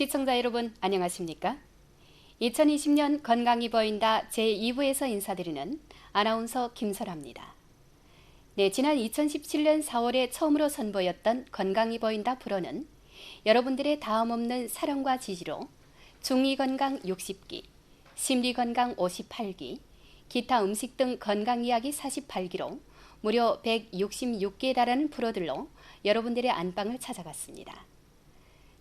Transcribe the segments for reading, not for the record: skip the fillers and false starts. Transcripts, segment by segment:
시청자 여러분 안녕하십니까? 2020년 건강이 보인다 제2부에서 인사드리는 아나운서 김설아입니다. 네, 지난 2017년 4월에 처음으로 선보였던 건강이 보인다 프로는 여러분들의 다음없는 사랑과 지지로 중이건강 60기, 심리건강 58기, 기타 음식 등 건강 이야기 48기로 무려 166개에 달하는 프로들로 여러분들의 안방을 찾아갔습니다.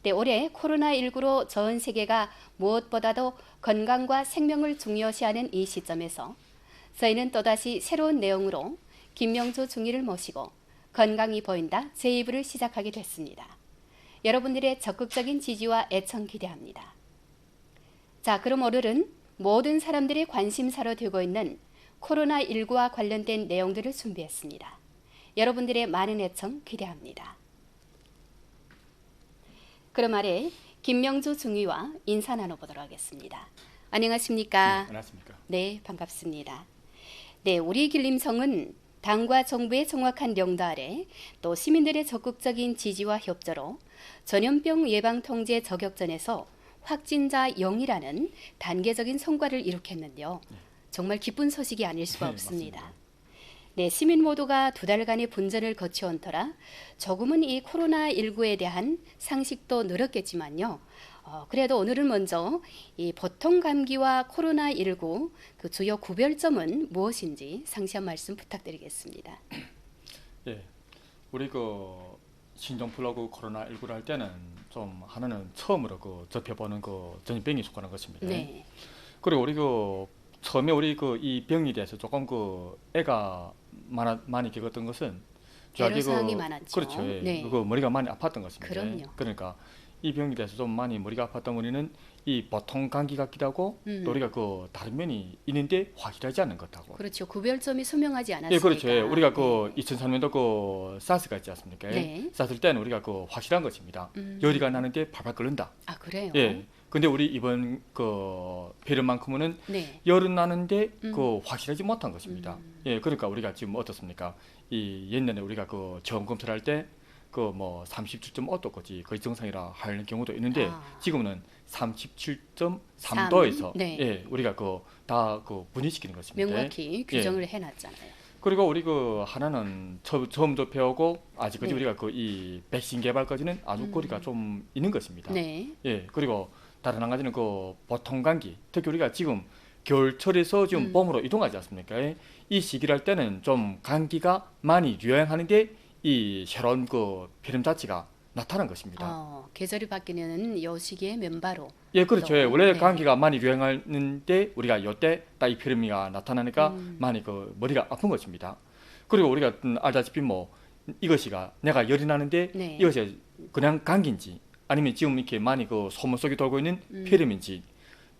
네, 올해 코로나19로 전 세계가 무엇보다도 건강과 생명을 중요시하는 이 시점에서 저희는 또다시 새로운 내용으로 김명조 중위를 모시고 건강이 보인다 제2부를 시작하게 됐습니다. 여러분들의 적극적인 지지와 애청 기대합니다. 자, 그럼 오늘은 모든 사람들의 관심사로 되고 있는 코로나19와 관련된 내용들을 준비했습니다. 여러분들의 많은 애청 기대합니다. 그럼 아래 김명주 중위와 인사 나눠보도록 하겠습니다. 안녕하십니까? 네, 안녕하십니까? 네, 반갑습니다. 네, 우리 길림성은 당과 정부의 정확한 영도 아래 또 시민들의 적극적인 지지와 협조로 전염병 예방 통제 저격전에서 확진자 0이라는 단계적인 성과를 이룩했는데요. 정말 기쁜 소식이 아닐 수가 없습니다. 맞습니다. 네, 시민 모두가 두 달간의 분전을 거쳐온 터라 조금은 이 코로나19에 대한 상식도 늘었겠지만요. 그래도 오늘은 먼저 이 보통 감기와 코로나19 그 주요 구별점은 무엇인지 상세한 말씀 부탁드리겠습니다. 예, 우리 그 신종플루 코로나19를 할 때는 좀 하나는 처음으로 그 접해보는 그 전염병이 속하는 것입니다. 네, 그리고 우리 그 처음에 우리 그 이 병에 대해서 조금 그 애가 많이 겪었던 것은 애로사항이 많았죠. 그렇죠. 예. 네. 그 머리가 많이 아팠던 것입니다. 그럼요. 그러니까 이 병에 대해서 좀 많이 머리가 아팠던 우리는 이 보통 감기 같기도 하고 또 우리가 그 다른 면이 있는데 확실하지 않은 것하고. 그렇죠. 구별점이 소명하지 않았으니까. 예, 그렇죠. 예. 우리가 그 네. 2003년도 그 사스가 있지 않습니까? 네. 사스 때는 우리가 그 확실한 것입니다. 열이가 나는데 팔팔 끓는다. 아, 그래요? 예. 근데 우리 이번 그 폐렴만큼은 네. 열은 나는데 그 확실하지 못한 것입니다. 예, 그러니까 우리가 지금 어떻습니까? 이 옛날에 우리가 그 저온 검사를 할 때 그 뭐 37.5도까지 거의 정상이라 하는 경우도 있는데 지금은 37.3도에서 네. 예, 우리가 그 다 그 분리시키는 것입니다. 명확히 규정을 해놨잖아요. 그리고 우리 그 하나는 처음 접해오고 아직까지 네. 우리가 그 이 백신 개발까지는 아주 거리가 좀 있는 것입니다. 네. 예, 그리고 다른 한 가지는 그 보통 감기, 특히 우리가 지금 겨울철에서 지금 봄으로 이동하지 않습니까? 예? 이 시기를 할 때는 좀 감기가 많이 유행하는데 이 새로운 그 폐렴 자체가 나타난 것입니다. 계절이 바뀌는 요 시기에 맨바로. 예, 그렇죠. 또, 예, 원래 네. 감기가 많이 유행하는데 우리가 요때 딱 이 폐렴이가 나타나니까 많이 그 머리가 아픈 것입니다. 그리고 우리가 알다시피 뭐 이것이가 내가 열이 나는데 네. 이것이 그냥 감기인지 아니면 지금 이렇게 많이 그 소문 속에 돌고 있는 폐렴인지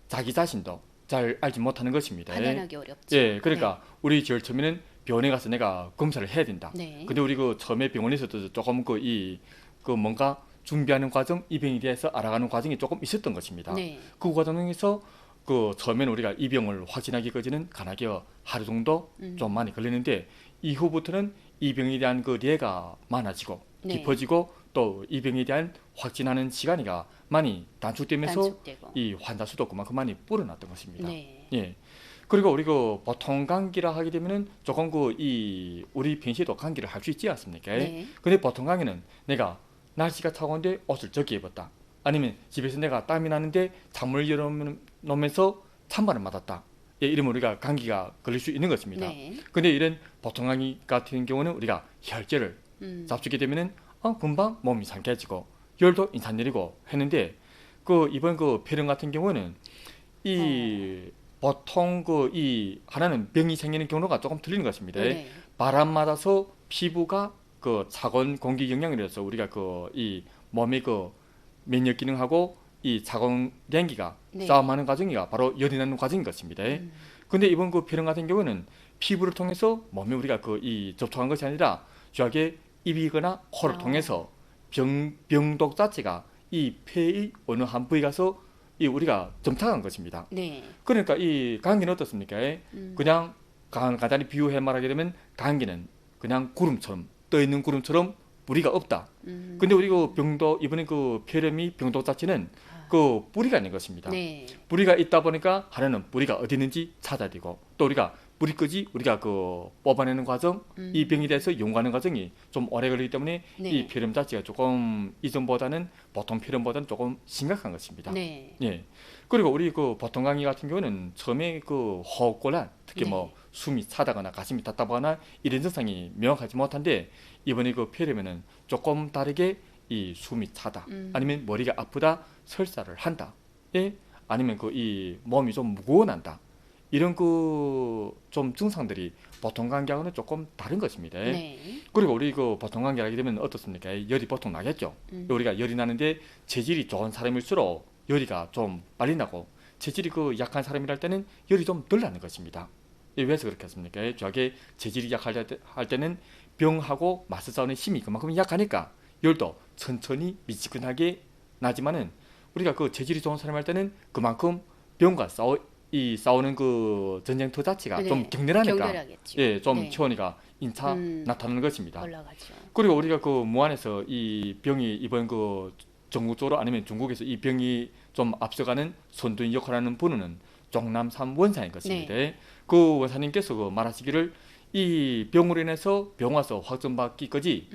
자기 자신도 잘 알지 못하는 것입니다. 판단하기 어렵죠. 예, 그러니까 우리 제일 처음에는 병원에 가서 내가 검사를 해야 된다. 네. 근데 우리 그 처음에 병원에서도 조금 그 뭔가 준비하는 과정, 이 병에 대해서 알아가는 과정이 조금 있었던 것입니다. 네. 그 과정에서 그 처음에는 우리가 이 병을 확진하기까지는 간하게 하루 정도 좀 많이 걸리는데 이후부터는 이 병에 대한 그 뇌가 많아지고 네. 깊어지고 또 이 병에 대한 확진하는 시간이가 많이 단축되면서 단축되고. 이 환자 수도 그만큼 많이 불어났던 것입니다. 네. 예. 그리고 우리 그 보통 감기라 하게 되면은 조금 그 이 우리 평시에도 감기를 할 수 있지 않습니까? 네. 근데 보통 감기는 내가 날씨가 차가운데 옷을 적게 입었다. 아니면 집에서 내가 땀이 나는데 창문을 열어놓으면서 찬바람 맞았다. 예, 이러면 우리가 감기가 걸릴 수 있는 것입니다. 네. 근데 이런 보통 감기 같은 경우는 우리가 혈제를 잡수게 되면은 금방 몸이 상쾌해지고 열도 인상 내리고 했는데 그 이번 그 폐렴 같은 경우는 이 보통 그 이 하나는 병이 생기는 경로가 조금 틀리는 것입니다. 네. 바람 맞아서 피부가 그 차가운 공기 영향을 받아서 우리가 그 이 몸의 그 면역 기능하고 이 차가운 냉기가 네. 싸움하는 과정이가 바로 열이 나는 과정인 것입니다. 근데 이번 그 폐렴 같은 경우는 피부를 통해서 몸에 우리가 그 이 접촉한 것이 아니라 저하게 입이거나 코를 통해서 병독 자체가 이 폐의 어느 한 부위 가서 이 우리가 점착한 것입니다. 네. 그러니까 이 감기는 어떻습니까? 그냥 간단히 비유해 말하게 되면 감기는 그냥 구름처럼 떠 있는 구름처럼 무리가 없다. 근데 우리 그 병도 이번에 그 폐렴이 병도 자체는 그 뿌리가 있는 것입니다. 네. 뿌리가 있다 보니까 하나는 뿌리가 어디 있는지 찾아야 되고 또 우리가 뿌리까지 우리가 그 뽑아내는 과정, 이 병에 대해서 연구하는 과정이 좀 오래 걸리기 때문에 네. 이 폐렴 자체가 조금 이전보다는 보통 폐렴보다는 조금 심각한 것입니다. 네. 예. 그리고 우리 그 보통 감기 같은 경우는 처음에 그 호흡곤란, 특히 네. 뭐 숨이 차다거나 가슴이 답답하거나 이런 증상이 명확하지 못한데 이번에 그 폐렴에는 조금 다르게 이 숨이 차다, 아니면 머리가 아프다, 설사를 한다, 예? 아니면 그 이 몸이 좀 무거워난다. 이런 그 좀 증상들이 보통 감기하고는 조금 다른 것입니다. 네. 그리고 우리 그 보통 감기를 하게 되면 어떻습니까? 열이 보통 나겠죠. 우리가 열이 나는데 체질이 좋은 사람일수록 열이가 좀 빨리 나고 체질이 그 약한 사람이랄 때는 열이 좀 덜 나는 것입니다. 왜서 그렇겠습니까? 저게 체질이 약할 때는 병하고 맞서 싸우는 힘이 그만큼 약하니까 열도 천천히 미지근하게 나지만은 우리가 그 체질이 좋은 사람 할 때는 그만큼 병과 싸우는 그 전쟁터 자체가 네. 좀 격렬하니까 격렬하겠죠. 예, 좀 네. 체온이가 인차 음. 나타나는 것입니다. 올라가죠. 그리고 우리가 그 무안에서 이 병이 이번 그 전국적으로 아니면 중국에서 이 병이 좀 앞서가는 선두인 역할을 하는 분은 종남삼 원사인 것입니다. 그 원사님께서 그 말하시기를 이 병으로 인해서 병 와서 확진받기까지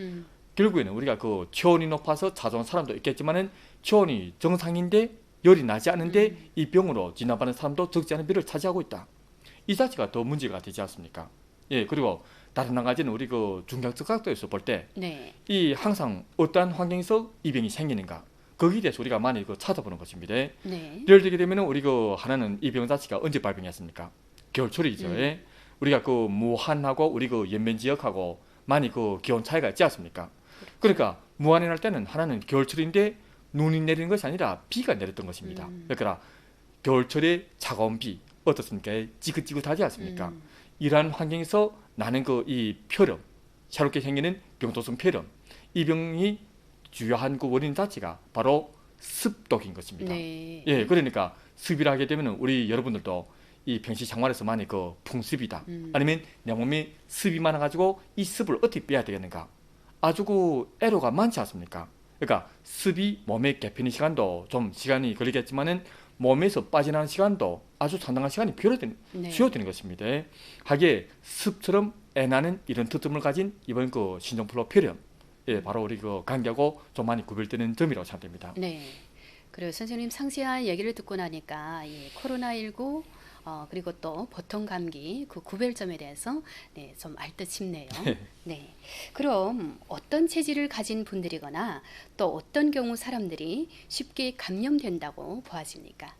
결국에는 우리가 그 체온이 높아서 찾아온 사람도 있겠지만은 체온이 정상인데 열이 나지 않은데 이 병으로 진압하는 사람도 적지 않은 비를 차지하고 있다. 이 자체가 더 문제가 되지 않습니까? 예, 그리고 다른 한 가지는 우리 그 중경적 각도에서 볼 때 이 네. 항상 어떠한 환경에서 이 병이 생기는가 거기에 대해서 우리가 많이 그 찾아보는 것입니다. 네. 예를 들게 되면 우리 그 하나는 이 병 자체가 언제 발병했습니까? 겨울철이죠. 예. 우리가 그 무한하고 우리 그 연면 지역하고 많이 그 기온 차이가 있지 않습니까? 그러니까 무한에 날 때는 하나는 겨울철인데 눈이 내리는 것이 아니라 비가 내렸던 것입니다. 그러니까 겨울철에 차가운 비 어떻습니까? 지긋지긋하지 않습니까? 이러한 환경에서 나는 그 이 폐렴, 새롭게 생기는 병도성 폐렴, 이 병이 주요한 그 원인 자체가 바로 습독인 것입니다. 네. 예, 그러니까 습이라 하게 되면은 우리 여러분들도 이 평시 생활에서 많이 그 풍습이다, 아니면 내 몸에 습이 많아가지고 이 습을 어떻게 빼야 되겠는가, 아주 그 애로가 많지 않습니까? 그러니까 습이 몸에 개피는 시간도 좀 시간이 걸리겠지만은 몸에서 빠져나가는 시간도 아주 상당한 시간이 네. 소요되는 것입니다. 하기에 습처럼 애나는 이런 특성을 가진 이번 그 신종플루 폐렴, 예, 바로 우리 그 감기하고 좀 많이 구별되는 점이라고 생각됩니다. 네. 그리고 선생님 상세한 얘기를 듣고 나니까 이 코로나19 그리고 또 보통 감기 그 구별점에 대해서 네, 좀 알 듯 싶네요. 네. 그럼 어떤 체질을 가진 분들이거나 또 어떤 경우 사람들이 쉽게 감염된다고 보아집니까?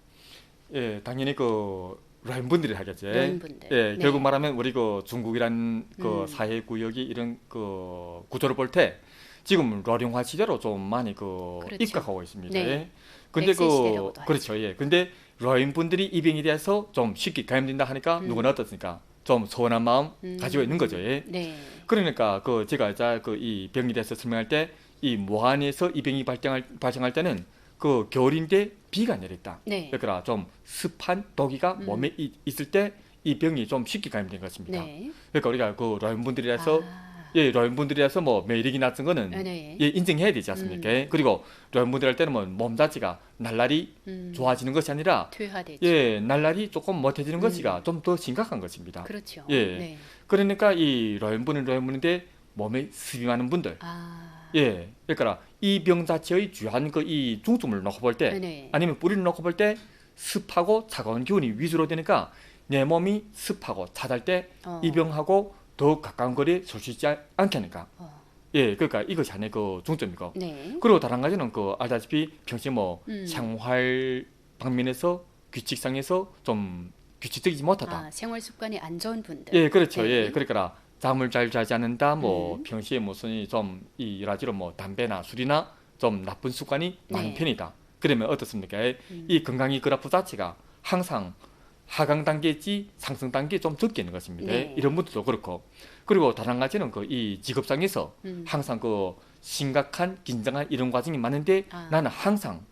예, 당연히 그 노인분들이 하겠죠. 노인분들. 예, 네. 결국 말하면 우리 그 중국이란 그 음. 사회 구역이 이런 그 구조를 볼 때 지금 노령화 시대로 좀 많이 그 그렇죠. 입각하고 있습니다. 네. 근데 백세 그 시대라고도 그렇죠. 예. 근데 노인분들이 이 병에 대해서 좀 쉽게 감염된다 하니까 누구나 어떻습니까? 좀 서운한 마음 가지고 있는 거죠. 예. 네. 그러니까 그 제가 그 이 병에 대해서 설명할 때 이 무한에서 이 병이 발생할 때는 그 겨울인데 비가 내렸다. 네. 그러니까 좀 습한 독이가 몸에 있을 때 이 병이 좀 쉽게 감염된 것입니다. 네. 그러니까 우리가 그 노인분들이라서 아, 예, 노인분들이라서 뭐 매력이 낮은 거는 네. 예, 인정해야 되지 않습니까? 그리고 노인분들 할 때는 뭐 몸 자체가 날라리 좋아지는 것이 아니라 퇴화되죠. 예, 날라리 조금 못해지는 것이가 좀 더 심각한 것입니다. 그렇죠. 예. 네. 그러니까 이 노인분인데 몸에 습이 많은 분들, 아, 예, 그러니까 이 병 자체의 주요한 그 이 중점을 놓고 볼 때, 네. 아니면 뿌리를 놓고 볼 때 습하고 차가운 기운이 위주로 되니까 내 몸이 습하고 차달 때 이 병하고 더 가까운 거리에 설 수 있지 않게 하니까. 예, 그러니까 이것이 하나의 그 중점이고. 네. 그리고 다른 가지는 그 알다시피 평소에 뭐 음. 생활 방면에서 규칙상에서 좀 규칙적이지 못하다. 아, 생활 습관이 안 좋은 분들. 예, 그렇죠. 네. 예, 그러니까 잠을 잘 자지 않는다. 뭐 평소에 무슨 좀이 여러 가지로 뭐 담배나 술이나 좀 나쁜 습관이 많은 네. 편이다. 그러면 어떻습니까? 이 건강이 그래프 자체가 항상 하강 단계지 상승 단계 좀 적게 있는 것입니다. 네. 이런 분들도 그렇고. 그리고 다른 한 가지는 그 이 직업상에서 음. 항상 그 심각한 긴장한 이런 과정이 많은데 아. 나는 항상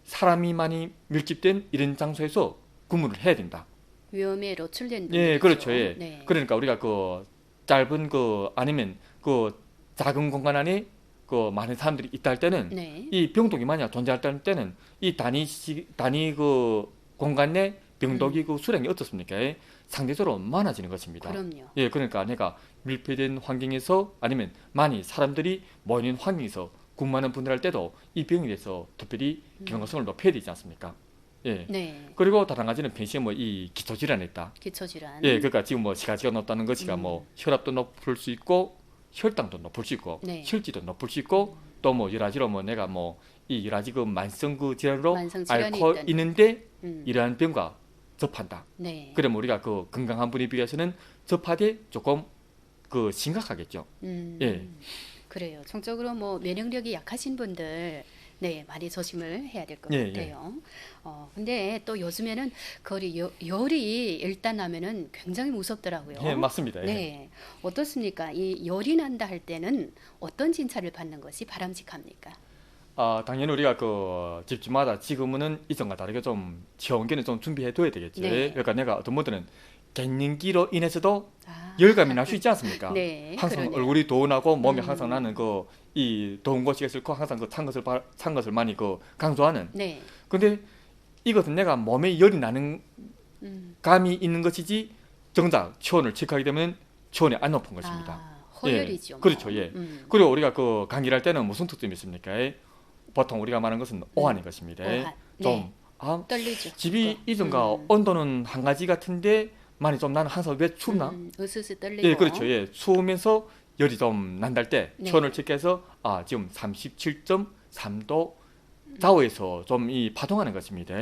사람이 많이 밀집된 이런 장소에서 근무를 해야 된다. 위험에 노출된 예, 분들이죠. 그렇죠. 예. 네. 그러니까 우리가 그 짧은 그 아니면 그 작은 공간 안에 그 많은 사람들이 있다 할 때는 네. 이 병동이 만약 존재할 때는 이 단위 그 공간 내 병동이 그 수량이 어떻습니까? 상대적으로 많아지는 것입니다. 그럼요. 예, 그러니까 내가 밀폐된 환경에서 아니면 많이 사람들이 모이는 환경에서 근무하는 분들 할 때도 이 병에 대해서 특별히 경각성을 높여야 되지 않습니까? 예. 네. 그리고 다른 가지는 평시에 뭐 이 기초 질환이 있다. 기초질환. 예, 그러니까 지금 뭐 시가지가 높다는 것이가 뭐 혈압도 높을 수 있고 혈당도 높을 수 있고 네. 혈지도 높을 수 있고 또 뭐 여러 가지로 뭐 내가 뭐 이 여러 가지 그 만성 그 질환으로 만성 질환이 앓고 있다는. 있는데 음. 이러한 병과 접한다. 네. 그러면 우리가 그 건강한 분에 비해서는 접하되 조금 그 심각하겠죠. 예. 그래요. 총적으로 뭐 면역력이 약하신 분들 네, 많이 조심을 해야 될 것 예, 같아요. 근데 또 요즘에는 열이 일단 나면은 굉장히 무섭더라고요. 예, 맞습니다. 예. 네, 어떻습니까? 이 열이 난다 할 때는 어떤 진찰을 받는 것이 바람직합니까? 아, 당연히 우리가 그 집집마다 지금은 이전과 다르게 좀 체온계는 좀 준비해 둬야 되겠죠. 네. 그러니까 내가 어떤 분들은 갱년기로 인해서도 아, 열감이 날 수 있지 않습니까? 네, 항상 그러네요. 얼굴이 도운하고 몸이 항상 나는 그 이 더운 것이 싫고 항상 그 찬 것을 많이 그 강조하는. 네, 근데 이것은 내가 몸에 열이 나는 감이 있는 것이지 정작 체온을 체크하게 되면 체온이 안 높은 것입니다. 허열이죠. 예, 그렇죠. 예. 그리고 우리가 그 감기를 할 때는 무슨 특징이 있습니까? 보통 우리가 말하는 것은 오한인 것입니다. 오한. 좀 네. 떨리죠. 집이 그거. 이전과 온도는 한 가지 같은데 많이 좀 나는 항상 왜 춥나? 으스스 떨리고. 예, 그렇죠. 예, 추우면서 열이 좀 난달 때 네. 체온을 체크해서 지금 37.3도 좌우에서 좀 이 파동하는 것입니다.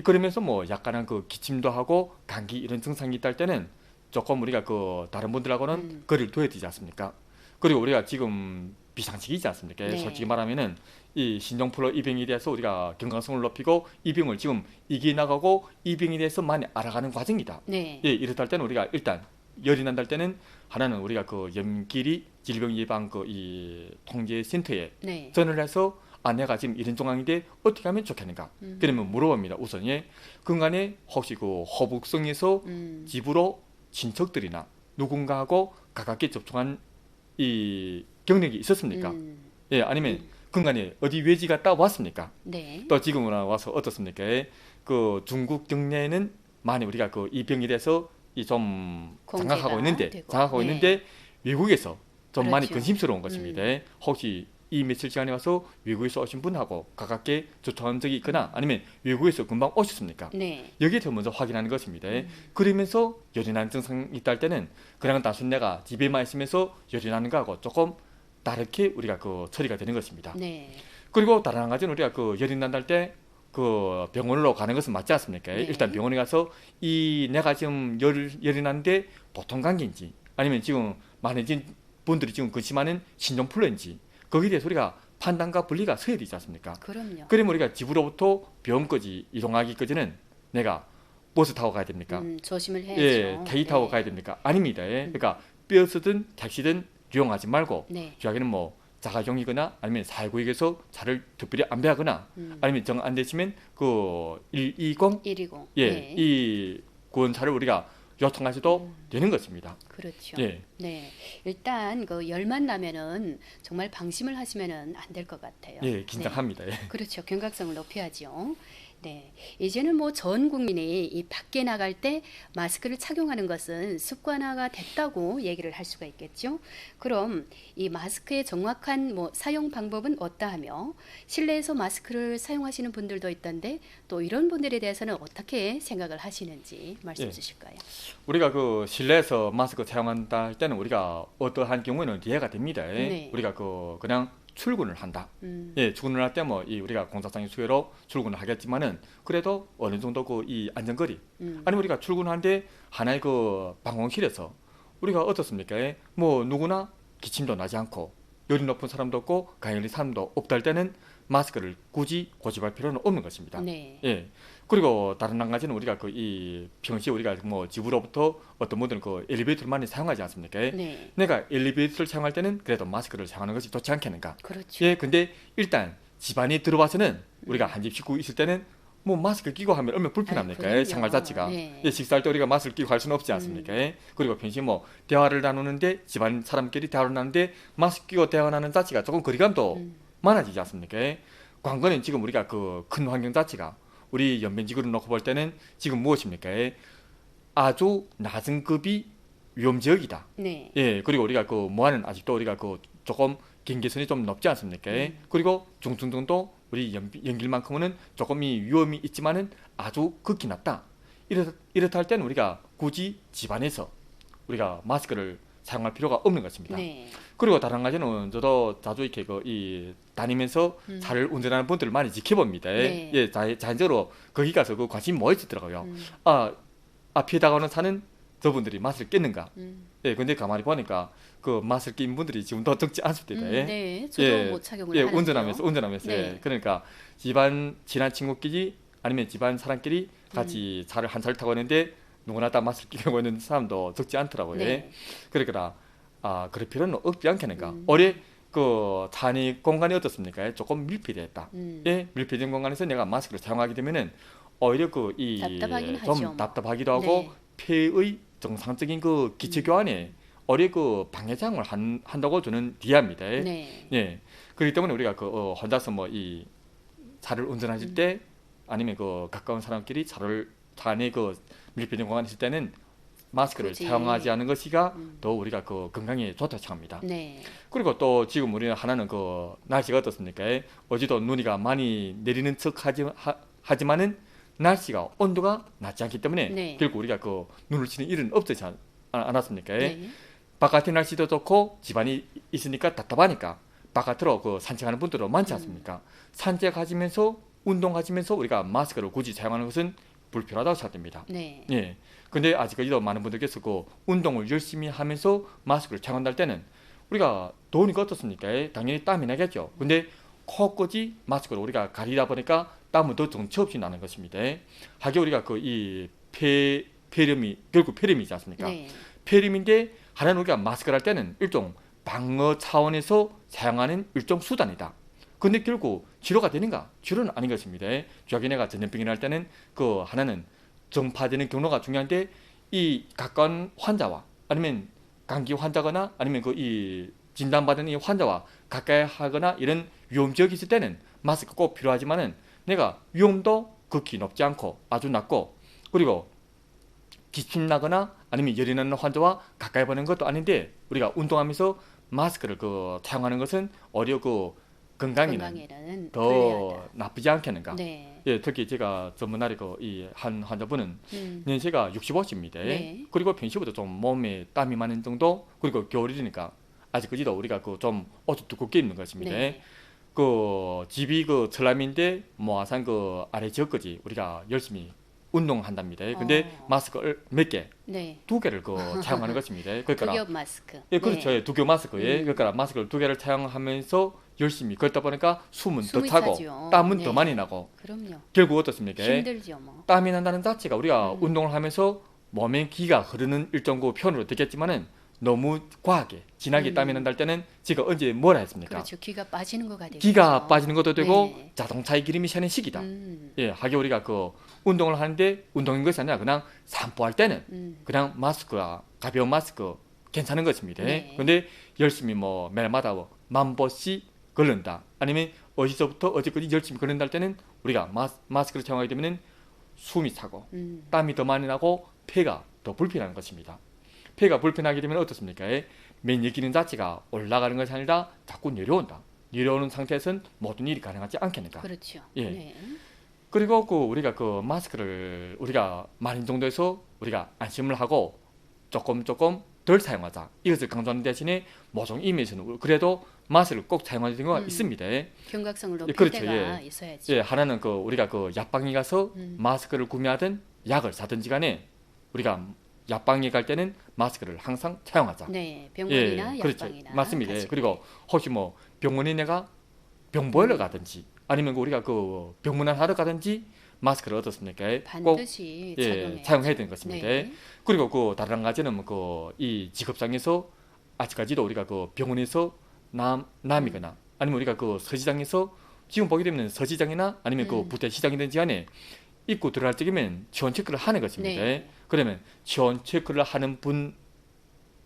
그러면서 뭐 약간한 그 기침도 하고 감기 이런 증상이 있다 할 때는 조금 우리가 그 다른 분들하고는 거리를 둬야 되지 않습니까? 그리고 우리가 지금 비상시기지 않습니까? 네. 솔직히 말하면은 이 신종플루 이 병에 대해서 우리가 건강성을 높이고 이 병을 지금 이겨나가고 이 병에 대해서 많이 알아가는 과정이다. 네. 예, 이렇다 할 때는 우리가 일단 열이 난다 할 때는 하나는 우리가 그 연기리 질병 예방 그 이 통제 센터에 네. 전화를 해서 내가 지금 이런状況인데 어떻게 하면 좋겠는가? 그러면 물어봅니다. 우선 그간에 혹시 그 호북성에서 집으로 친척들이나 누군가하고 가깝게 접촉한 이 경력이 있었습니까? 예, 아니면 그간에 어디 외지 갔다 왔습니까? 네. 또 지금 와서 어떻습니까? 그 중국 경내에는 많이 우리가 그 이 병에 대해서 이 좀 공개가 장악하고 되고. 있는데 외국에서 좀 많이 그렇죠. 근심스러운 것입니다. 혹시 이 며칠 시간에 와서 외국에서 오신 분하고 가깝게 접촉한 적이 있거나 아니면 외국에서 금방 오셨습니까? 네. 여기에 더 먼저 확인하는 것입니다. 그러면서 열이 나는 증상이 있다 할 때는 그냥 단순 내가 집에만 있으면서 열이 나는 거하고 조금 다르게 우리가 그 처리가 되는 것입니다. 네. 그리고 다른 한 가지는 우리가 그 열이 난다 할 때 그 병원으로 가는 것은 맞지 않습니까? 네. 일단 병원에 가서 이 내가 지금 열이 나는데 보통 감기인지 아니면 지금 많은 분들이 지금 근심하는 신종플루인지 거기에 대해서 우리가 판단과 분리가 서야 되지 않습니까? 그럼요. 그러면 우리가 집으로부터 병원까지 이동하기까지는 내가 버스 타고 가야 됩니까? 조심을 해야죠. 예, 택시 타고 네. 가야 됩니까? 아닙니다. 그러니까 버스든 택시든 이용하지 말고 네. 저에게는 뭐 자가용이거나 아니면 4구역에서 차를 특별히 안배하거나 아니면 정 안 되시면 그 120 120. 예, 네. 이 구원차를 우리가 요청하셔도 되는 것입니다. 그렇죠. 예. 네. 일단 그 열만 나면은 정말 방심을 하시면은 안 될 것 같아요. 예, 긴장합니다. 예. 그렇죠. 경각성을 높여야죠. 네. 이제는 뭐 전 국민이 이 밖에 나갈 때 마스크를 착용하는 것은 습관화가 됐다고 얘기를 할 수가 있겠죠. 그럼 이 마스크의 정확한 뭐 사용 방법은 어떠하며 실내에서 마스크를 사용하시는 분들도 있던데 또 이런 분들에 대해서는 어떻게 생각을 하시는지 말씀 예. 주실까요? 우리가 그 실내에서 마스크 사용한다 할 때는 우리가 어떠한 경우에는 이해가 됩니다. 네. 우리가 그냥 출근을 한다. 음, 예, 출근을 할 때 뭐 이 우리가 공사장의 수요로 출근을 하겠지만은 그래도 어느 정도 그 이 안전거리 아니 우리가 출근하는데 하나의 그 방공실에서 우리가 어떻습니까? 뭐 누구나 기침도 나지 않고 열이 높은 사람도 없고 감염된 사람도 없다 할 때는 마스크를 굳이 고집할 필요는 없는 것입니다. 네. 예. 그리고 다른 한 가지는 우리가 그 이 평시에 우리가 뭐 집으로부터 어떤 분들은 그 엘리베이터를 많이 사용하지 않습니까? 네. 내가 엘리베이터를 사용할 때는 그래도 마스크를 사용하는 것이 좋지 않겠는가? 그렇죠. 예, 근데 일단 집 안에 들어와서는 우리가 한 집 식구 있을 때는 뭐 마스크 끼고 하면 얼마나 불편합니까? 그럼요. 생활 자체가. 네. 예, 식사할 때 우리가 마스크를 끼고 할 수는 없지 않습니까? 그리고 평시 뭐 대화를 나누는데 집안 사람끼리 대화를 나누는데 마스크 끼고 대화 나누는 자체가 조금 거리감도 많아지지 않습니까? 관건은 지금 우리가 그 큰 환경 자체가 우리 연변지구를 놓고 볼 때는 지금 무엇입니까? 아주 낮은 급이 위험 지역이다. 네. 예, 그리고 우리가 그 뭐하는 아직도 우리가 그 조금 경계선이 좀 높지 않습니까? 그리고 중증도도 우리 연길만큼은 조금 이 위험이 있지만은 아주 극히 낮다. 이렇다 할 때는 우리가 굳이 집안에서 우리가 마스크를 사용할 필요가 없는 것입니다. 네. 그리고 다른 한 가지는 저도 자주 이렇게 이 다니면서 차를 운전하는 분들을 많이 지켜봅니다. 네. 예, 자연적으로 거기 가서 그 관심이 뭐 있더라고요. 앞에 다가오는 차는 저분들이 마스크를 꼈는가? 예, 근데 가만히 보니까 그 마스크 낀 분들이 지금 더 적지 않습니다. 네, 저도 예, 뭐 착용을 예, 하는데요. 운전하면서. 네. 예, 그러니까 집안 친한 친구끼리 아니면 집안 사람끼리 같이 차를 한 차를 타고 있는데 누구나 다 마스크 끼고 있는 사람도 적지 않더라고요. 네. 그러니까 그럴 필요는 없지 않겠는가? 올해 그 차 안의 공간이 어떻습니까? 조금 밀폐되었다. 예, 밀폐된 공간에서 내가 마스크를 사용하게 되면은 오히려 그 이 답답하긴 좀 하죠. 답답하기도 하고 네. 폐의 정상적인 그 기체 교환에 오히려 그 방해작용을 한다고 저는 이해합니다. 네. 예, 그렇기 때문에 우리가 그 혼자서 뭐 이 차를 운전하실 때 아니면 그 가까운 사람끼리 차 안에 그 밀폐된 공간에 있을 때는 마스크를 굳이. 사용하지 않은 것이가 더 우리가 그 건강에 좋다 생각합니다. 네. 그리고 또 지금 우리는 하나는 그 날씨가 어떻습니까? 어제도 눈이가 많이 내리는 척 하지만은 날씨가 온도가 낮지 않기 때문에 네. 결국 우리가 그 눈을 치는 일은 없지 않았습니까? 네. 바깥의 날씨도 좋고 집안이 있으니까 답답하니까 바깥으로 그 산책하는 분들도 많지 않습니까? 산책하시면서 운동하시면서 우리가 마스크를 굳이 사용하는 것은 불필요하다고 생각됩니다. 네. 예. 근데 아직까지도 많은 분들께서 그 운동을 열심히 하면서 마스크를 착용할 때는 우리가 더우니까 어떻습니까? 당연히 땀이 나겠죠. 근데 코까지 마스크를 우리가 가리다 보니까 땀은 더 정처 없이 나는 것입니다. 하게 우리가 그 이 폐렴이 결국 폐렴이지 않습니까? 네. 폐렴인데 하나는 우리가 마스크를 할 때는 일종 방어 차원에서 사용하는 일종 수단이다. 근데 결국 치료가 되는가? 치료는 아닌 것입니다. 자기네가 전염병이라 할 때는 그 하나는 전파되는 경로가 중요한데 이 가까운 환자와 아니면 감기 환자거나 아니면 그 이 진단받은 이 환자와 가까이 하거나 이런 위험 지역이 있을 때는 마스크 꼭 필요하지만은 내가 위험도 극히 높지 않고 아주 낮고 그리고 기침 나거나 아니면 열이 나는 환자와 가까이 보는 것도 아닌데 우리가 운동하면서 마스크를 그 사용하는 것은 오히려 그 건강에는 건강에는 더 불리하다. 나쁘지 않겠는가? 네. 예, 특히 제가 전문날에 그 이 한 환자분은 음. 연세가 65세입니다. 네. 그리고 평소보다 좀 몸에 땀이 많은 정도 그리고 겨울이니까 아직까지도 우리가 그 좀 옷을 두껍게 입는 것입니다. 네. 그 집이 그 전남인데 모아산 그 아래 지역까지 우리가 열심히 운동한답니다. 근데 마스크를 몇 개, 네. 2개를 그 사용하는 것입니다. 그러니까 극엽 마스크. 예, 그렇죠. 네. 예, 두교 마스크에 그러니까 마스크를 2개를 사용하면서 열심히 그러다 보니까 숨은 더 숨이 차고 차지요. 땀은 네. 더 많이 나고 그럼요. 결국 어떻습니까? 힘들죠, 뭐. 땀이 난다는 자체가 우리가 운동을 하면서 몸에 기가 흐르는 일정 그 표현으로 되겠지만은 너무 과하게 진하게 땀이 난다 할 때는 제가 언제 뭐라 했습니까? 그렇죠. 기가 빠지는 거가 되죠. 기가 빠지는 것도 되고 네. 자동차의 기름이 새는 시기다. 음. 예, 하게 우리가 그 운동을 하는데 운동인 것이 아니라 그냥 산보할 때는 그냥 마스크가 가벼운 마스크 괜찮은 것입니다. 네. 근데 열심히 뭐 매일마다 뭐 10,000번씩 걸른다. 아니면 어디서부터 어디까지 열심히 걸른다 할 때는 우리가 마스크를 사용하게 되면은 숨이 차고 땀이 더 많이 나고 폐가 더 불편한 것입니다. 폐가 불편하게 되면 어떻습니까? 면역 기능 자체가 올라가는 것이 아니라 자꾸 내려온다. 내려오는 상태에서는 모든 일이 가능하지 않겠는가? 그렇죠. 예. 네. 그리고 그 우리가 그 마스크를 우리가 많은 정도에서 우리가 안심을 하고 조금 덜 사용하자. 이것을 강조하는 대신에 모종 임에서는 그래도 마스크를 꼭 사용하는 경우가 있습니다. 경각성을 높일 그렇죠, 때가 있어야죠. 예, 하나는 그 우리가 그 약방에 가서 마스크를 구매하든 약을 사든지 간에 우리가 약방에 갈 때는 마스크를 항상 사용하자. 네, 병원이나 그렇죠. 약방이나 맞습니다. 같이. 그리고 혹시 뭐 병원에 내가 병 보러 가든지 아니면 우리가 그 병문안 하러 가든지 마스크를 어떻습니까? 꼭 반드시 예, 착용해야죠. 사용해야 되는 것입니다. 네. 그리고 그 다른 한 가지는 그 이 직업상에서 아직까지도 우리가 그 병원에서 남이거나 아니면 우리가 그 서지장에서 지금 보게 되면 서시장이나 아니면 그 부대시장이든지 간에 입구 들어갈 적이면 체온 체크를 하는 것입니다. 네. 그러면 체온 체크를 하는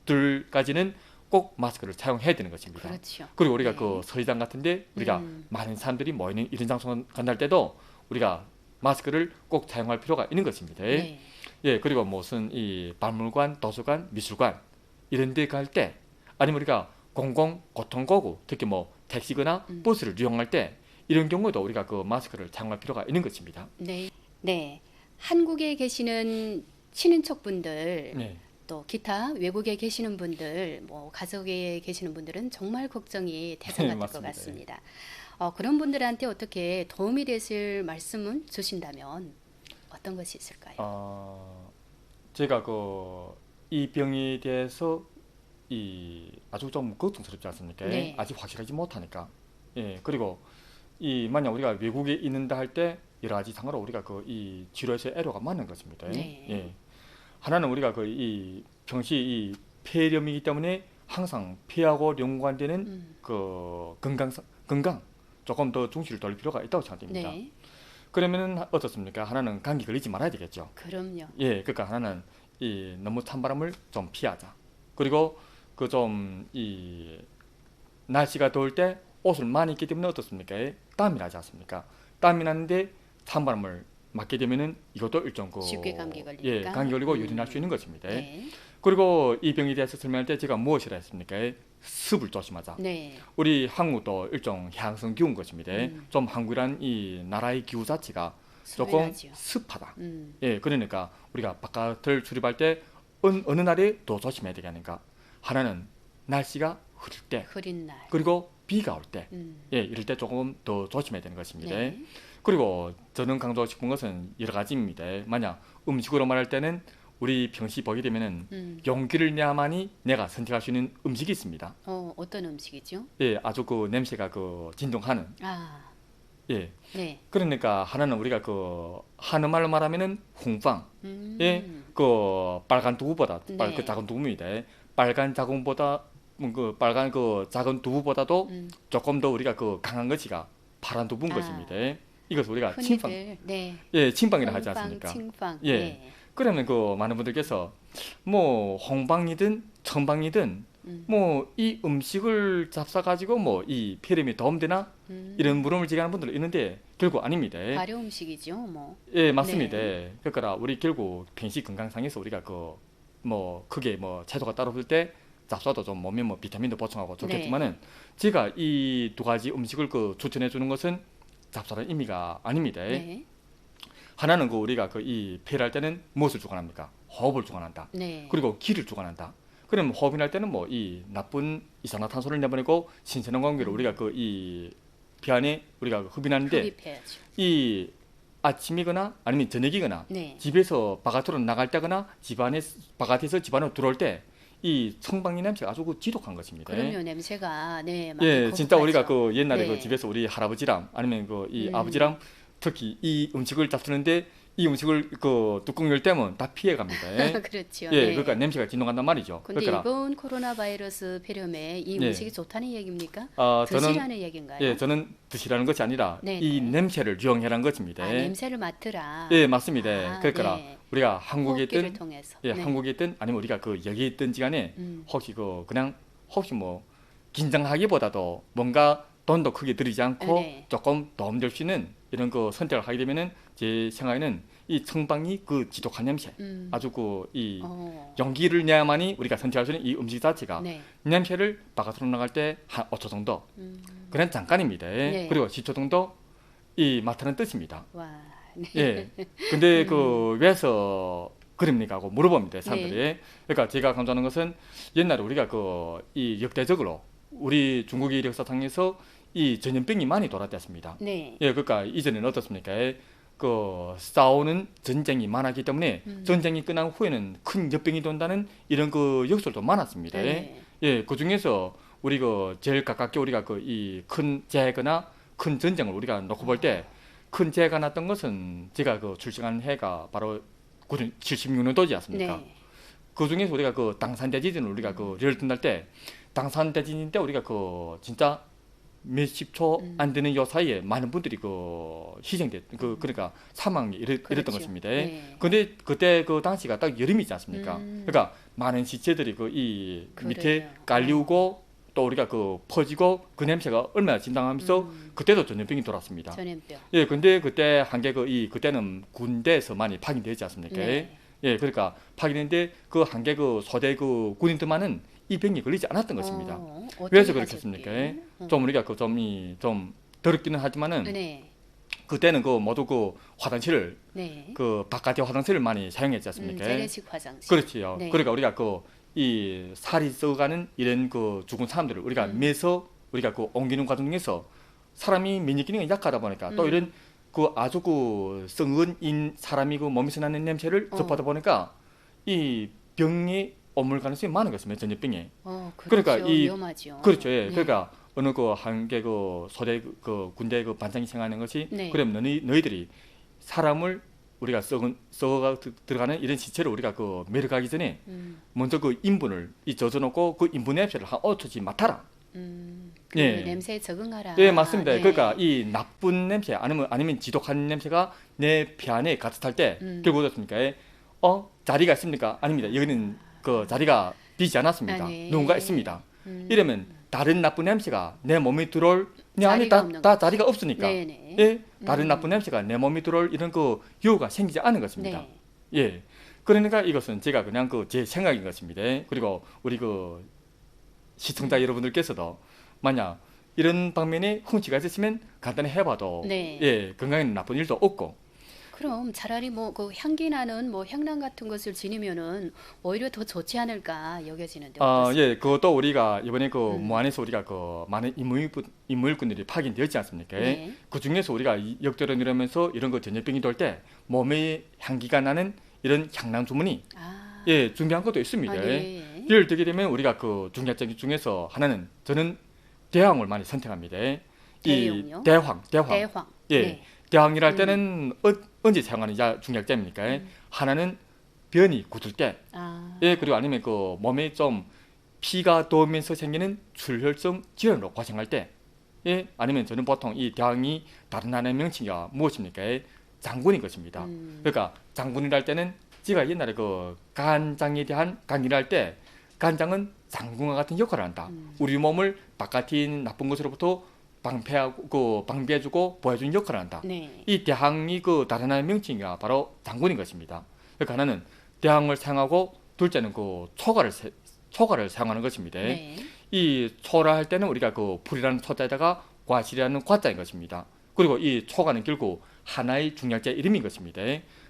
분들까지는 꼭 마스크를 사용해야 되는 것입니다. 그렇죠. 그리고 우리가 네. 그 서시장 같은데 우리가 많은 사람들이 모이는 이런 장소 간다할 때도 우리가 마스크를 꼭 사용할 필요가 있는 것입니다. 네. 예, 그리고 무슨 이 박물관, 도서관, 미술관 이런 데 갈 때 아니면 우리가 공공 교통거구 특히 뭐 택시거나 버스를 이용할 때 이런 경우에도 우리가 그 마스크를 사용할 필요가 있는 것입니다. 네. 네. 한국에 계시는 친인척분들 네. 또 기타 외국에 계시는 분들, 뭐 가족에 계시는 분들은 정말 걱정이 대상이 될 것 맞습니다. 같습니다. 그런 분들한테 어떻게 도움이 되실 말씀은 주신다면 어떤 것이 있을까요? 제가 그 이 병에 대해서 이 아주 좀 걱정스럽지 않습니까? 네. 아직 확실하지 못하니까. 예, 그리고 이 만약 우리가 외국에 있는다 할 때 여러 가지 상으로 우리가 그 이 치료에서 애로가 많은 것입니다. 네. 예. 하나는 우리가 그 이 평시 이 폐렴이기 때문에 항상 폐하고 연관되는 그 건강 조금 더 중시를 돌릴 필요가 있다고 생각됩니다. 네. 그러면은 어떻습니까? 하나는 감기 걸리지 말아야 되겠죠. 그럼요. 예, 그러니까 하나는 이 너무 찬바람을 좀 피하자. 그리고 그 좀 이 날씨가 더울 때 옷을 많이 입기 때문에 어떻습니까? 땀이 나지 않습니까? 땀이 나는데 찬바람을 맞게 되면은 이것도 일종 그 쉽게 감기 걸리니까. 예, 감기 걸리고 유린할 수 있는 것입니다. 네. 그리고 이 병에 대해서 설명할 때 제가 무엇이라 했습니까? 습을 조심하자. 네. 우리 한국도 일종 향성 기후인 것입니다. 좀 한국이란 이 나라의 기후 자체가 조금 소멸하지요. 습하다. 음. 예, 그러니까 우리가 바깥을 출입할 때 어느 날에 더 조심해야 되겠는가? 하나는 날씨가 흐릴 때, 흐린 날. 그리고 비가 올 때, 음. 예, 이럴 때 조금 더 조심해야 되는 것입니다. 네. 그리고 저는 강조하고 싶은 것은 여러 가지입니다. 만약 음식으로 말할 때는 우리 평시 보게 되면은 용기를 내야만이 내가 선택할 수 있는 음식이 있습니다. 어떤 음식이죠? 예, 아주 그 냄새가 그 진동하는. 아, 예, 네. 그러니까 하나는 우리가 그 한음말로 말하면은 홍빵. 예, 그 빨간 두부보다 네. 그 작은 두부입니다. 빨간 자궁보다 그 빨간 그 작은 두부보다도 조금 더 우리가 그 강한 것이가 파란 두부인 아. 것입니다. 이것을 우리가 침빵, 흔히들 네. 예, 침빵이라 하지 홍빵, 않습니까? 칭빵. 예. 네. 그러면 그 많은 분들께서 뭐 홍방이든 청방이든 뭐 이 음식을 잡사 가지고 뭐 이 폐렴에 도움되나 이런 물음을 제기하는 분들 있는데 결국 아닙니다. 발효 음식이죠, 뭐. 예, 맞습니다. 네. 그러니까 우리 결국 평시 건강상에서 우리가 그 뭐 크게 뭐 채소가 따로 없을 때 잡숴도 좀 몸에 뭐 비타민도 보충하고 좋겠지만은 제가 이 두 가지 음식을 그 추천해 주는 것은 잡숴라는 의미가 아닙니다. 네. 하나는 그 우리가 그 이 폐를 할 때는 무엇을 주관합니까? 호흡을 주관한다. 네. 그리고 기를 주관한다. 그럼 호흡이 날 때는 뭐 이 나쁜 이산화탄소를 내보내고 신선한 공기를 우리가 그 이 피 안에 우리가 흡입하는데 흡입해야죠. 이 아침이거나 아니면 저녁이거나 네. 집에서 바깥으로 나갈 때거나 집안에 바깥에서 집 안으로 들어올 때 이 청방이 냄새가 아주 그 지독한 것입니다. 그럼요, 냄새가 네, 많이 예, 진짜 우리가 거북하죠. 그 옛날에 네. 그 집에서 우리 할아버지랑 아니면 그 이 아버지랑 특히 이 음식을 잡수는데 이 음식을 그 뚜껑 열 때면 다 피해 갑니다. 그렇죠. 예, 네. 그러니까 냄새가 진동한단 말이죠. 근데 그러니까 이번 코로나 바이러스 폐렴에 이 네. 음식이 좋다는 얘기입니까? 저는 드시라는 얘기인가요? 예, 저는 드시라는 것이 아니라 네, 이 네. 냄새를 유용해라는 것입니다. 아, 냄새를 맡으라. 예, 맞습니다. 아, 그러니까 네. 우리가 한국에 호흡기를 있든 통해서. 예, 네. 한국에 있든 아니면 우리가 그 여기에 있든지 간에 혹시 그 그냥 혹시 뭐 긴장하기보다도 뭔가 돈도 크게 들이지 않고 네. 조금 도움될 수 있는 이런 그 선택을 하게 되면은 제 생각에는 이 청방이 그 지독한 냄새 아주 그 이 용기를 내야만이 우리가 선택할 수 있는 이 음식 자체가 네. 냄새를 바깥으로 나갈 때 한 5초 정도 그냥 잠깐입니다. 네. 그리고 10초 정도 이 맡는 뜻입니다. 와. 네. 예. 근데 그 왜서 그럽니까 하고 물어봅니다 사람들이. 네. 그러니까 제가 강조하는 것은 옛날에 우리가 그 이 역대적으로 우리 중국의 역사상에서 이 전염병이 많이 돌아다녔습니다. 네. 예, 그러니까 이전에는 어떻습니까? 그 싸우는 전쟁이 많았기 때문에 전쟁이 끝난 후에는 큰 역병이 돈다는 이런 그 역설도 많았습니다. 네. 예, 그 중에서 우리 그 제일 가깝게 우리가 그 이 큰 재해거나 큰 전쟁을 우리가 놓고 볼 때 큰 재해가 났던 것은 제가 그 출생한 해가 바로 76년도지 않습니까? 네. 그 중에서 우리가 그 당산 대지진을 우리가 그 예를 든할 때 당산 대지진 때 우리가 그 진짜 몇십 초 안 되는 요 사이에 많은 분들이 그 희생됐 그러니까 사망이 이랬던 그렇죠. 것입니다. 네. 근데 그때 그 당시가 딱 여름이지 않습니까? 그러니까 많은 시체들이 그 이 밑에 그래요. 깔리우고 또 우리가 그 퍼지고 그 냄새가 얼마나 진당하면서 그때도 전염병이 돌았습니다. 전염병. 예, 근데 그때 한 게 그 이 그때는 군대에서 많이 파견되지 않습니까? 네. 예, 그러니까 파견했는데 그 한 개 그 소대 그 군인들만은 이 병이 걸리지 않았던 것입니다. 어떻게 왜서 하셨기에? 그렇겠습니까? 좀 우리가 그 좀 더럽기는 하지만은 네. 그때는 그 모두 그 화장실을 네. 그 바깥의 화장실을 많이 사용했지 않습니까? 재래식 화장실. 그렇지요. 네. 그러니까 우리가 그 이 살이 썩어가는 이런 그 죽은 사람들을 우리가 매서 우리가 그 옮기는 과정 중에서 사람이免疫 기능이 약하다 보니까 또 이런 그 아주 그 썩은 사람이 그 몸에서 나는 냄새를 접하다 보니까 이 병이 옮을 가능성이 많은 것입니다. 전염병에. 그렇죠. 그러니까 이 위험하죠. 그렇죠. 예. 네. 그러니까 어느 그 한 개 그 소대 그 군대 그 반장이 생각하는 것이 네. 그럼 너희들이 사람을 우리가 썩어가 들어가는 이런 시체를 우리가 그 매력하기 전에 먼저 그 인분을 이 젖어놓고 그 인분 냄새를 한 5초씩 맡아라. 그 예. 냄새에 적응하라. 예, 맞습니다. 예. 그러니까 이 나쁜 냄새 아니면 지독한 냄새가 내 배 안에 가득할 때 결국 어떻습니까? 자리가 있습니까? 아닙니다. 여기는 그 자리가 비지 않았습니다. 네. 누군가 있습니다. 이러면 다른 나쁜 냄새가 내 몸에 들어올 내 안에 자리가 없는 다 자리가 없으니까 네네. 예, 다른 나쁜 냄새가 내 몸에 들어올 이런 그 유혹가 생기지 않은 것입니다. 네. 예, 그러니까 이것은 제가 그냥 그 제 생각인 것입니다. 그리고 우리 그 시청자 여러분들께서도 만약 이런 방면에 흠치가 있으시면 간단히 해봐도 네. 예, 건강에 나쁜 일도 없고 그럼 차라리 뭐 그 향기 나는 뭐 향랑 같은 것을 지니면은 오히려 더 좋지 않을까 여겨지는데 어떻습니까? 예, 그것도 우리가 이번에 그 무안에서 우리가 그 많은 인물군들이 파견되었지 않습니까? 네. 그 중에서 우리가 역대로 이러면서 이런 거 전염병이 돌 때 몸에 향기가 나는 이런 향난 주문이 아, 예, 준비한 것도 있습니다. 네. 예를 들게 되면 우리가 그 중약제 중에서 하나는 저는 대황을 많이 선택합니다. 대용요? 대황. 대황. 예. 네. 대황이랄 때는 언제 사용하는 중약제입니까? 하나는 변이 굳을 때, 아, 예, 그리고 아니면 그 몸에 좀 피가 돌면서 생기는 출혈성 질환으로 고생할 때, 예, 아니면 저는 보통 이 대황이 다른 하나의 명칭이 무엇입니까? 장군인 것입니다. 그러니까 장군이랄 때는 제가 옛날에 그 간장에 대한 강의를 할 때 간장은 장군과 같은 역할을 한다. 우리 몸을 바깥에 있는 나쁜 것으로부터 방비해주고 보호해주는 역할을 한다. 네. 이 대항이 그 다른 하나의 명칭이 바로 장군인 것입니다. 그러니까 하나는 대항을 사용하고 둘째는 그 초가를 사용하는 것입니다. 네. 이 초라 할 때는 우리가 그 불이라는 초자에다가 과실이라는 과자인 것입니다. 그리고 이 초가는 결국 하나의 중약제 이름인 것입니다.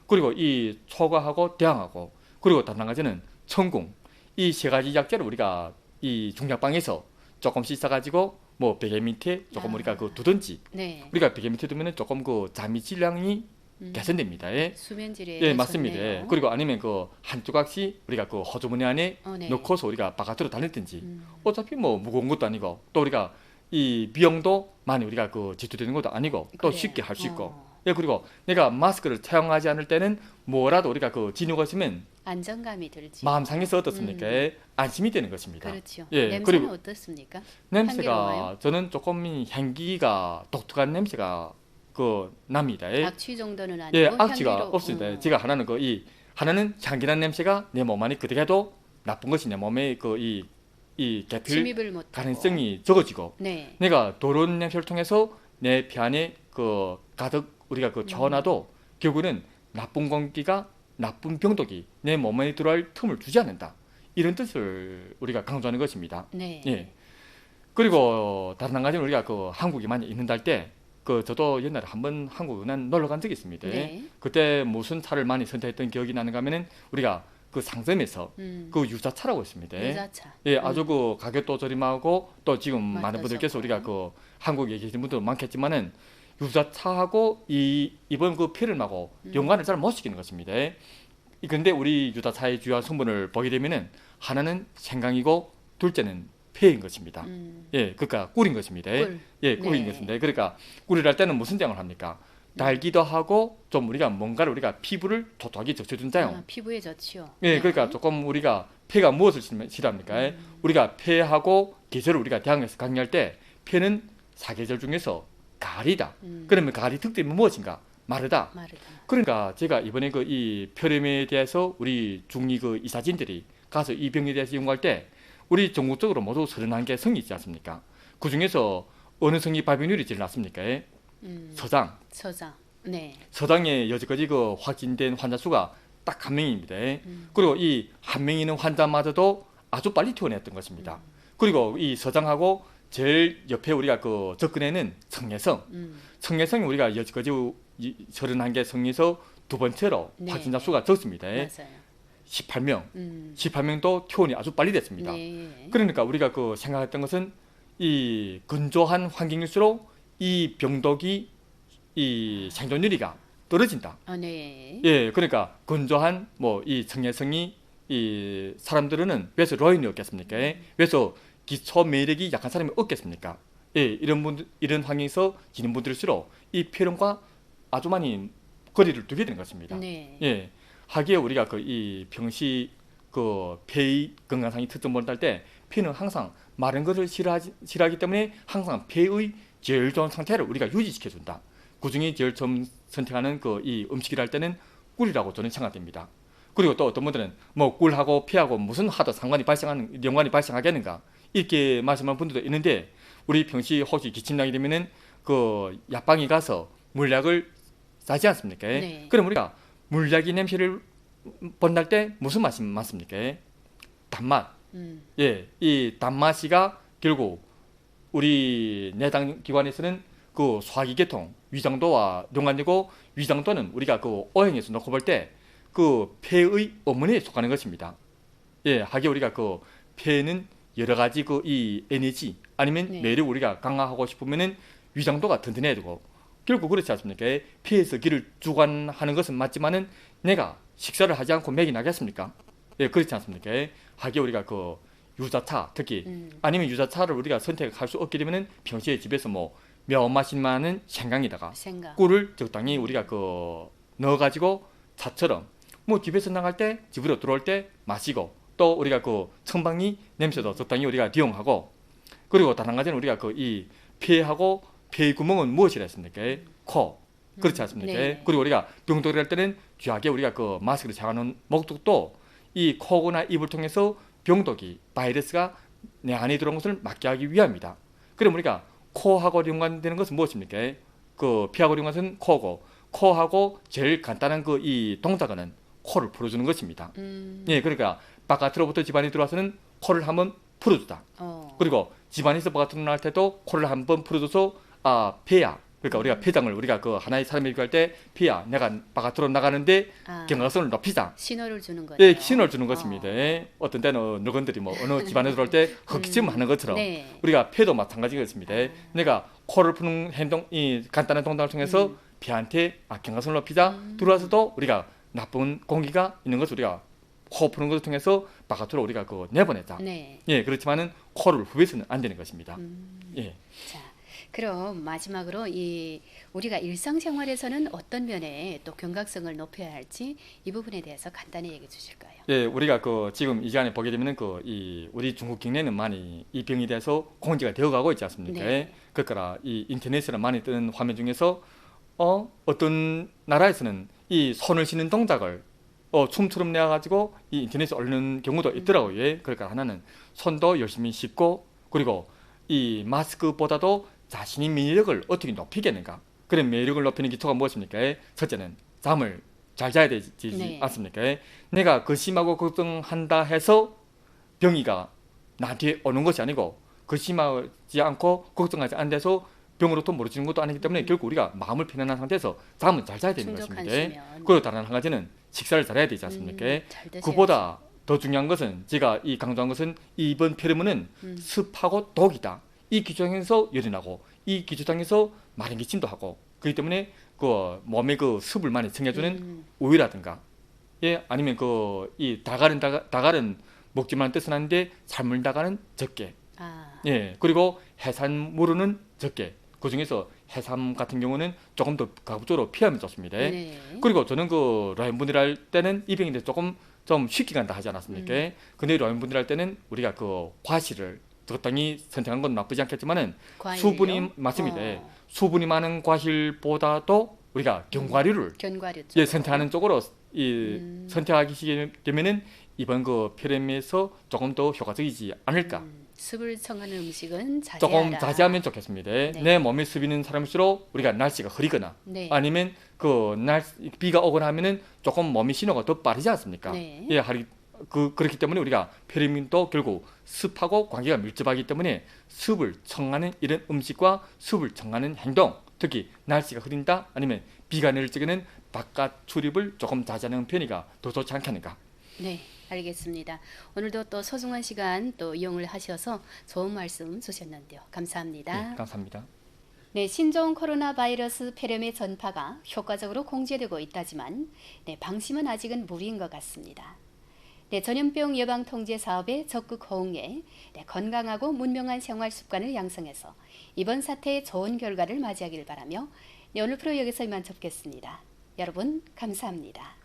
그리고 이 초가하고 대항하고 그리고 다른 한 가지는 천궁 이 세 가지 약재를 우리가 이 중약방에서 조금씩 싸가지고 뭐 베개 밑에 조금 우리가 그 두든지 네. 우리가 베개 밑에 두면은 조금 그 잠이 질량이 개선됩니다. 예, 수면질에 예, 맞습니다. 좋네요. 예. 그리고 아니면 그 한 조각씩 우리가 그 호주머니 안에 네. 넣고서 우리가 바깥으로 다녔든지 어차피 뭐 무거운 것도 아니고 또 우리가 이 비용도 많이 우리가 그 지출되는 것도 아니고 또 그래요. 쉽게 할 수 있고 예, 그리고 내가 마스크를 사용하지 않을 때는 뭐라도 우리가 그 지누고 있으면 안정감이 들지. 마음 상에서 어떻습니까? 안심이 되는 것입니다. 그렇죠. 예, 냄새는 그리고 어떻습니까? 냄새가 향기로워요? 저는 조금 향기가 독특한 냄새가 그 납니다. 예, 악취 정도는 아니고 예, 악취가 향기로, 없습니다. 제가 하나는 하나는 향기난 냄새가 내 몸 안에 그대로 나쁜 것이 내 몸에 이 개필 침입을 못 가능성이 적어지고 네. 내가 더러운 냄새를 통해서 내 배 안에 그 가득 우리가 그 채워놔도 결국은 나쁜 공기가 나쁜 병독이 내 몸에 들어갈 틈을 주지 않는다. 이런 뜻을 우리가 강조하는 것입니다. 네. 예. 그리고 다른 한 가지는 우리가 그 한국에 많이 있는다 할 때 그 저도 옛날에 한번 한국에 놀러 간 적이 있습니다. 네. 그때 무슨 차를 많이 선택했던 기억이 나는가 하면은 우리가 그 상점에서 그 유자차라고 있습니다. 유자차. 예, 아주 그 가격도 저렴하고 또 지금 많은 맛도 분들께서 좋고. 우리가 그 한국에 계신 분들 많겠지만은 유자차하고 이번 그 필름하고 연관을 잘 못 시키는 것입니다. 근데 우리 유자차의 주요한 성분을 보게 되면은 하나는 생강이고 둘째는 폐인 것입니다. 예, 그러니까 꿀인 것입니다. 꿀. 예, 꿀인 네. 것입니다. 그러니까 꿀이랄 때는 무슨 작용을 합니까? 달기도 하고 좀 우리가 뭔가를 우리가 피부를 촉촉하게 적셔준 작용. 피부에 좋지요. 예, 네. 그러니까 조금 우리가 폐가 무엇을 싫어합니까? 우리가 폐하고 계절을 우리가 대항해서 강의할 때 폐는 사계절 중에서 가을이다. 그러면 가을이 특징이 무엇인가? 마르다. 마르다. 그러니까 제가 이번에 그 이 폐렴에 대해서 우리 중리 그 이사진들이 가서 이 병에 대해서 연구할 때 우리 전국적으로 모두 31개 성이 있지 않습니까? 그 중에서 어느 성이 발병률이 제일 낮습니까? 서장. 서장. 네. 서장에 여지까지 그 확진된 환자 수가 딱 한 명입니다. 그리고 이 한 명 있는 환자마저도 아주 빨리 퇴원했던 것입니다. 그리고 이 서장하고 제일 옆에 우리가 그 접근에는 청계성. 청계성이 우리가 여지까지 31개 성에서 두 번째로 네. 확진자 수가 적습니다. 맞아요. 18명. 음. 18명도 퇴원이 아주 빨리 됐습니다. 네. 그러니까 우리가 그 생각했던 것은 이 건조한 환경일수록 이 병독이 이 생존율이가 떨어진다. 아, 네. 예, 그러니까 건조한 뭐 이 청해성이 이 사람들은 왜서 로인이 없겠습니까? 왜서 기초免疫力이 약한 사람이 없겠습니까? 예, 이런 분들 이런 환경에서 지는 분들일수록 이 폐렴과 아주 많이 거리를 두게 되는 것입니다. 네. 예, 하기에 우리가 그 이 평시 그 폐의 건강상의 특征을 할 때 폐는 항상 마른 것을 싫어하기 때문에 항상 폐의 제일 좋은 상태를 우리가 유지시켜 준다. 그 중에 제일 처음 선택하는 그 이 음식이라 할 때는 꿀이라고 저는 생각됩니다. 그리고 또 어떤 분들은 뭐 꿀하고 폐하고 무슨 하도 연관이 발생하겠는가 이렇게 말씀하는 분들도 있는데 우리 평시 혹시 기침나게 되면은 그 약방에 가서 물약을 싸지 않습니까? 네. 그럼 우리가 물약이 냄새를 본날 때 무슨 맛이 많습니까? 단맛. 예, 이 단맛이가 결국 우리 내당 기관에서는 그 소화기계통, 위장도와 연관되고 위장도는 우리가 그 O형에서 놓고 볼 때 그 폐의 어머니에 속하는 것입니다. 예, 하기 우리가 그 폐는 여러 가지 그 이 에너지 아니면 네. 매력 우리가 강화하고 싶으면은 위장도가 든든해야 되고 결국 그렇지 않습니까? 폐에서 기를 주관하는 것은 맞지만은 내가 식사를 하지 않고 맥이 나겠습니까? 예, 그렇지 않습니까? 하기 우리가 그 유자차 특히 아니면 유자차를 우리가 선택할 수 없게 되면은 평소에 집에서 뭐 매운맛이 많은 생강에다가 생각. 꿀을 적당히 우리가 그 넣어가지고 차처럼 뭐 집에서 나갈 때 집으로 들어올 때 마시고 또 우리가 그 청방리 냄새도 적당히 우리가 이용하고 그리고 다른 한 가지는 우리가 그 이 폐하고 폐의 구멍은 무엇이라 했습니까? 코. 그렇지 않습니까? 네. 그리고 우리가 병독을 할 때는 귀하게 우리가 그 마스크를 착용하는 목적도 이 코나 입을 통해서 병독이 바이러스가 내 안에 들어온 것을 막게 하기 위함이다. 그럼 우리가 코하고 연관되는 것은 무엇입니까? 그 피하고 연관된 것은 코고 코하고 제일 간단한 그 이 동작은 코를 풀어주는 것입니다. 예, 그러니까 바깥으로부터 집안에 들어와서는 코를 한번 풀어주다. 그리고 집안에서 바깥으로 나갈 때도 코를 한번 풀어줘서 아 폐야. 그러니까 우리가 폐장을 우리가 그 하나의 사람이 얘기할 때 폐야 내가 바깥으로 나가는데 경각성을 높이자. 신호를 주는 거죠. 예, 신호를 주는 것입니다. 어떤 때는 늙은들이 뭐 어느 집안에 들어올 때 흑침 하는 것처럼 네. 우리가 폐도 마찬가지겠습니다. 내가 코를 푸는 행동, 이 간단한 동작을 통해서 폐한테 경각성을 높이자. 들어와서도 우리가 나쁜 공기가 있는 것을 우리가 코 푸는 것을 통해서 바깥으로 우리가 그 내보내자. 네. 예, 그렇지만은 코를 후벼서는 안 되는 것입니다. 예. 자, 그럼 마지막으로 우리가 일상생활에서는 어떤 면에 또 경각성을 높여야 할지 이 부분에 대해서 간단히 얘기해 주실까요? 예, 우리가 그 지금 이 시간에 보게 되면은 그 이 우리 중국境내는 많이 이 병에 대해서 공지가 되어가고 있지 않습니까? 네. 그러니까 이 인터넷에 많이 뜨는 화면 중에서 어떤 나라에서는 이 손을 씻는 동작을 춤처럼 내가지고 이 인터넷에 올리는 경우도 있더라고요. 예. 그러니까 하나는 손도 열심히 씻고 그리고 이 마스크보다도 자신의免疫力을 어떻게 높이겠는가? 그런免疫力을 높이는 기초가 무엇입니까? 첫째는 잠을 잘 자야 되지 네. 않습니까? 내가 심하고 걱정한다 해서 병이가 나한테 오는 것이 아니고 심하지 않고 걱정하지 않는 데서 병으로부터 멀어지는 것도 아니기 때문에 결국 우리가 마음을 편안한 상태에서 잠을 잘 자야 되는 충족한 것입니다. 수면. 그리고 다른 한 가지는 식사를 잘해야 되지 않습니까? 잘 드셔야죠. 그보다 더 중요한 것은 제가 이 강조한 것은 이번 폐렴은 습하고 독이다. 이 기초장에서 열이 나고 이 기초장에서 마른 기침도 하고 그렇기 때문에 그 몸에 그 습을 많이 청해주는 우유라든가 예 아니면 그 이 다갈은 먹지만 뜻은 하는데 삶을 다갈은 적게 예 그리고 해산물은 적게 그 중에서 해삼 같은 경우는 조금 더 가급적으로 피하면 좋습니다. 네. 그리고 저는 그 라인분들 할 때는 이 병인데 조금 좀 쉽게 간다 하지 않았습니까? 근데 라인분들 할 때는 우리가 그 과실을 적당히 선택한 건 나쁘지 않겠지만은 과일요? 수분이 맞습니다. 수분이 많은 과실보다도 우리가 견과류를 견과류 쪽. 예, 선택하는 쪽으로 선택하게 되면은 이번 그 폐렴에서 조금 더 효과적이지 않을까. 습을 청하는 음식은 자제하라. 조금 자제하면 좋겠습니다. 내 몸에 습이는 사람일수록 우리가 날씨가 흐리거나 네. 아니면 비가 오거나 하면은 조금 몸의 신호가 더 빠르지 않습니까? 네. 예, 그렇기 때문에 우리가 폐렴도 결국 습하고 관계가 밀접하기 때문에 습을 청하는 이런 음식과 습을 청하는 행동, 특히 날씨가 흐린다 아니면 비가 내릴 적에는 바깥 출입을 조금 자제하는 편이가 더 좋지 않겠는가? 네, 알겠습니다. 오늘도 또 소중한 시간 또 이용을 하셔서 좋은 말씀 주셨는데요. 감사합니다. 네, 감사합니다. 네, 신종 코로나 바이러스 폐렴의 전파가 효과적으로 공제되고 있다지만 방심은 아직은 무리인 것 같습니다. 전염병 예방 통제 사업에 적극 호응해 건강하고 문명한 생활 습관을 양성해서 이번 사태의 좋은 결과를 맞이하길 바라며 오늘 프로 여기서 이만 접겠습니다. 여러분 감사합니다.